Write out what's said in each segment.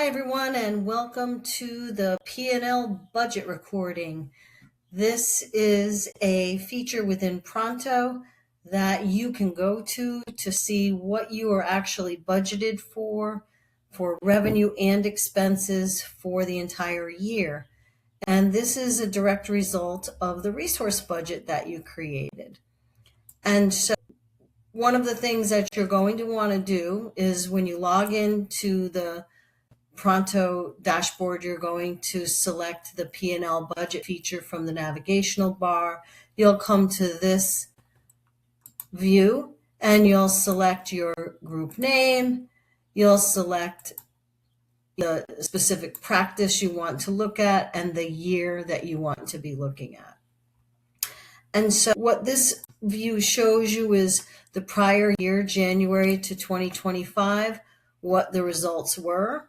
Hi, everyone, and welcome to the P&L budget recording. This is a feature within Pronto that you can go to see what you are actually budgeted for revenue and expenses for the entire year. And this is a direct result of the resource budget that you created. And so one of the things that you're going to want to do is when you log into the Pronto dashboard, you're going to select the P&L budget feature from the navigational bar. You'll come to this view and you'll select your group name. You'll select the specific practice you want to look at and the year that you want to be looking at. And so what this view shows you is the prior year, January to 2025, what the results were.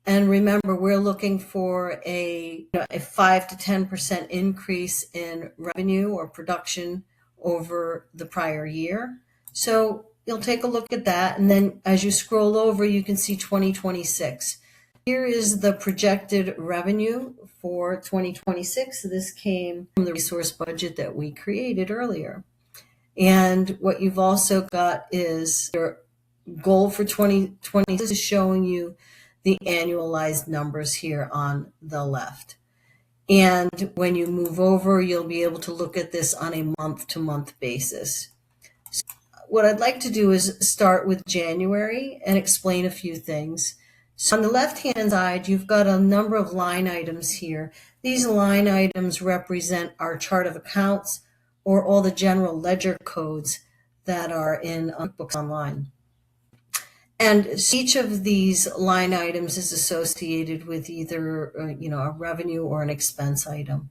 And remember, we're looking for a 5 to 10% increase in revenue or production over the prior year. So you'll take a look at that. And then as you scroll over, you can see 2026. Here is the projected revenue for 2026. This came from the resource budget that we created earlier. And what you've also got is your goal for 2020 is showing you the annualized numbers here on the left. And when you move over, you'll be able to look at this on a month-to-month basis. So what I'd like to do is start with January and explain a few things. So on the left-hand side, you've got a number of line items here. These line items represent our chart of accounts or all the general ledger codes that are in QuickBooks Online. And each of these line items is associated with either a revenue or an expense item.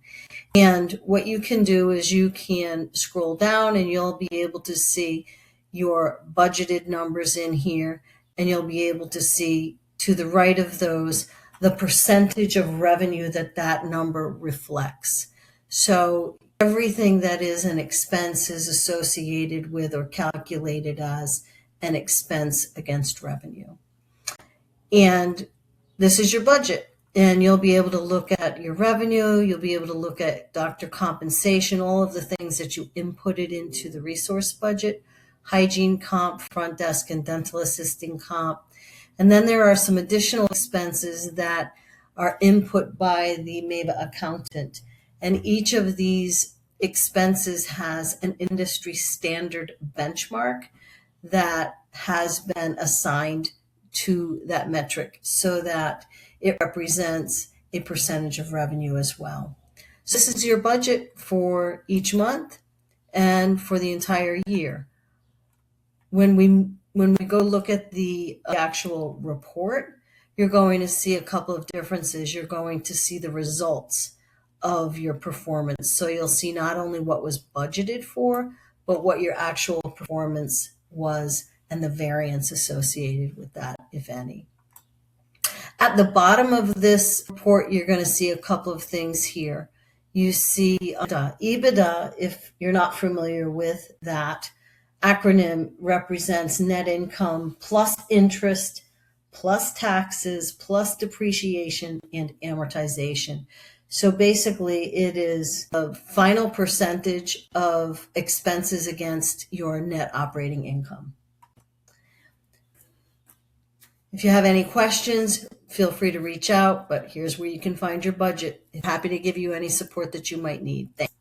And what you can do is you can scroll down and you'll be able to see your budgeted numbers in here, and you'll be able to see to the right of those the percentage of revenue that number reflects. So everything that is an expense is associated with or calculated as an expense against revenue. And this is your budget. And you'll be able to look at your revenue, you'll be able to look at doctor compensation, all of the things that you inputted into the resource budget, hygiene comp, front desk and dental assisting comp. And then there are some additional expenses that are input by the MEBA accountant. And each of these expenses has an industry standard benchmark that has been assigned to that metric so that it represents a percentage of revenue as well. So this is your budget for each month and for the entire year. When we go look at the actual report, you're going to see a couple of differences. You're going to see the results of your performance. So you'll see not only what was budgeted for, but what your actual performance was and the variance associated with that, if any. At the bottom of this report, you're going to see a couple of things here. You see EBITDA. EBITDA, if you're not familiar with that acronym, represents net income plus interest, plus taxes, plus depreciation and amortization. So basically, it is the final percentage of expenses against your net operating income. If you have any questions, feel free to reach out, but here's where you can find your budget. I'm happy to give you any support that you might need. Thanks.